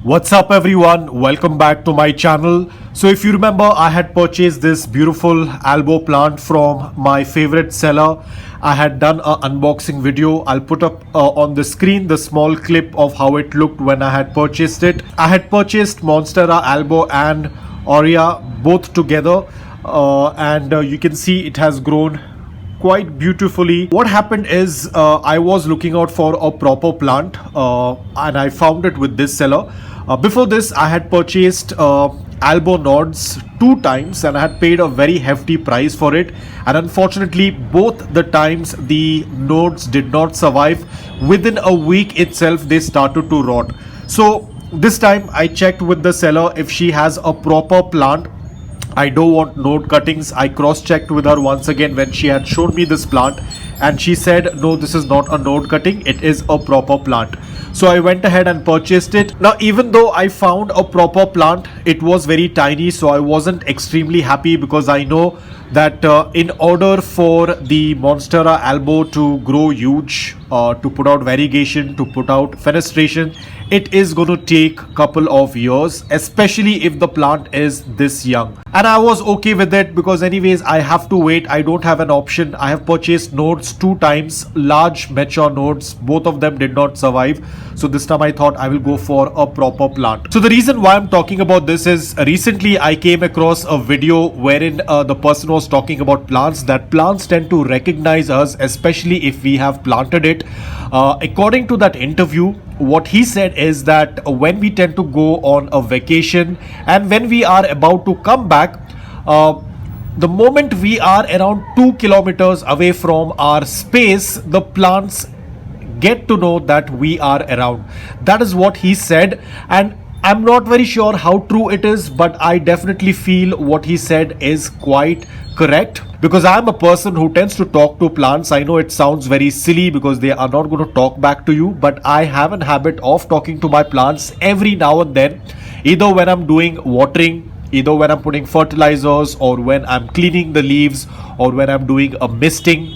What's up everyone, welcome back to my channel. So if you remember, I had purchased this beautiful Albo plant from my favorite seller. I had done an unboxing video. I'll put up on the screen the small clip of how it looked when I had purchased it. I had purchased Monstera Albo and Aurea both together and you can see it has grown quite beautifully. What happened is I was looking out for a proper plant and I found it with this seller. Before this, I had purchased Albo nodes 2 times and I had paid a very hefty price for it, and unfortunately both the times the nodes did not survive. Within a week itself they started to rot. So this time I checked with the seller if she has a proper plant. I don't want node cuttings. I cross-checked with her once again when she had shown me this plant, and she said no, this is not a node cutting, it is a proper plant. So I went ahead and purchased it. Now even though I found a proper plant, it was very tiny, so I wasn't extremely happy because I know that in order for the Monstera Albo to grow huge, to put out variegation, to put out fenestration, it is going to take a couple of years, especially if the plant is this young. And I was okay with it because anyways I have to wait. I don't have an option. I have purchased nodes 2 times, large mature nodes. Both of them did not survive. So this time I thought I will go for a proper plant. So the reason why I'm talking about this is recently I came across a video wherein the person was talking about plants, that plants tend to recognize us, especially if we have planted it. According to that interview, what he said is that when we tend to go on a vacation and when we are about to come back, the moment we are around 2 kilometers away from our space, the plants get to know that we are around. That is what he said, and I'm not very sure how true it is, but I definitely feel what he said is quite correct, because I'm a person who tends to talk to plants. I know it sounds very silly because they are not going to talk back to you, but I have a habit of talking to my plants every now and then, either when I'm doing watering, either when I'm putting fertilizers, or when I'm cleaning the leaves, or when I'm doing a misting.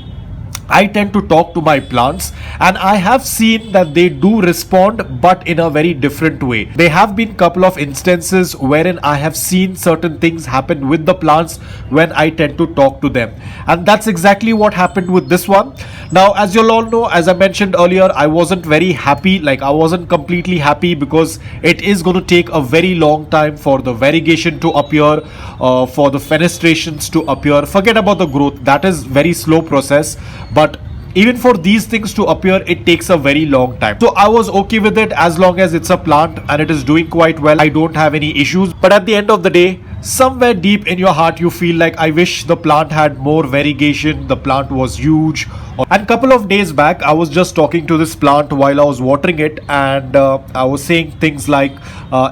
I tend to talk to my plants, and I have seen that they do respond, but in a very different way. There have been couple of instances wherein I have seen certain things happen with the plants when I tend to talk to them, and that's exactly what happened with this one. Now, as you'll all know, as I mentioned earlier, I wasn't very happy. Like, I wasn't completely happy because it is going to take a very long time for the variegation to appear, for the fenestrations to appear. Forget about the growth, that is very slow process, but even for these things to appear, it takes a very long time. So I was okay with it as long as it's a plant and it is doing quite well. I don't have any issues, but at the end of the day, somewhere deep in your heart you feel like I wish the plant had more variegation, the plant was huge. And couple of days back I was just talking to this plant while I was watering it, and I was saying things like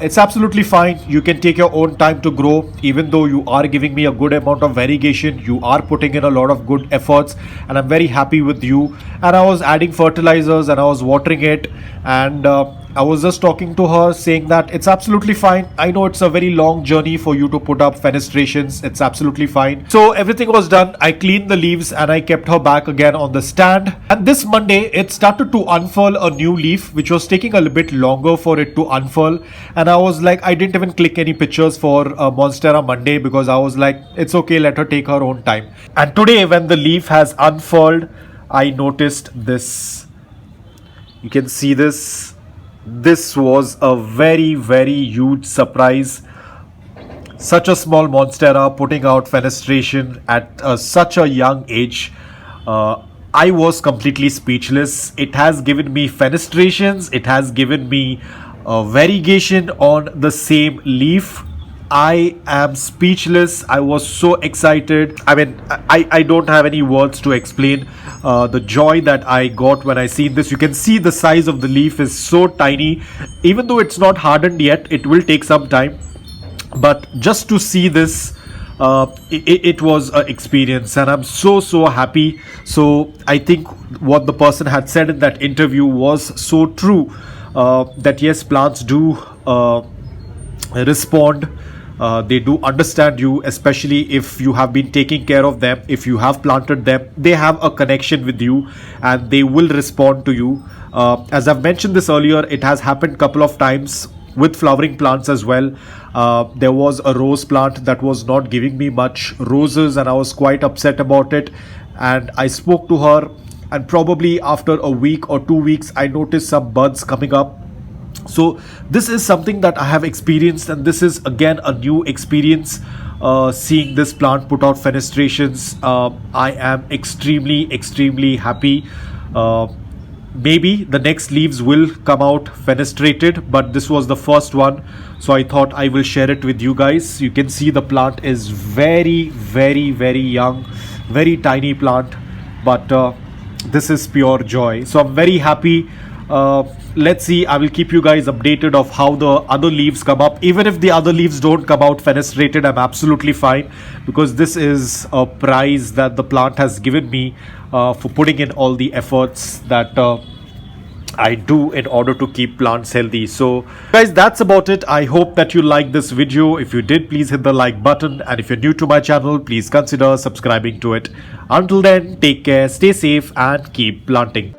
it's absolutely fine, you can take your own time to grow. Even though you are giving me a good amount of variegation, you are putting in a lot of good efforts, and I'm very happy with you. And I was adding fertilizers and I was watering it, and I was just talking to her saying that it's absolutely fine. I know it's a very long journey for you to put up fenestrations. It's absolutely fine. So everything was done. I cleaned the leaves and I kept her back again on the stand. And this Monday, it started to unfurl a new leaf, which was taking a little bit longer for it to unfurl. And I was like, I didn't even click any pictures for Monstera Monday because I was like, it's okay, let her take her own time. And today, when the leaf has unfurled, I noticed this. You can see this. This was a very, very huge surprise. Such a small Monstera putting out fenestration at such a young age. I was completely speechless. It has given me fenestrations. It has given me variegation on the same leaf. I am speechless. I was so excited. I mean, I don't have any words to explain the joy that I got when I seen this. You can see the size of the leaf is so tiny. Even though it's not hardened yet, it will take some time. But just to see this, it was an experience, and I'm so happy. So I think what the person had said in that interview was so true, that yes, plants do respond. They do understand you, especially if you have been taking care of them, if you have planted them. They have a connection with you and they will respond to you. As I've mentioned this earlier, it has happened couple of times with flowering plants as well. There was a rose plant that was not giving me much roses, and I was quite upset about it. And I spoke to her, and probably after a week or 2 weeks, I noticed some buds coming up. So this is something that I have experienced, and this is again a new experience, seeing this plant put out fenestrations. I am extremely happy. Maybe the next leaves will come out fenestrated, but this was the first one, so I thought I will share it with you guys. You can see the plant is very young, very tiny plant, but this is pure joy. So I'm very happy. Let's see, I will keep you guys updated of how the other leaves come up. Even if the other leaves don't come out fenestrated, I'm absolutely fine, because this is a prize that the plant has given me for putting in all the efforts that I do in order to keep plants healthy. So guys, that's about it. I hope that you liked this video. If you did, please hit the like button, and if you're new to my channel, please consider subscribing to it. Until then, take care, stay safe, and keep planting.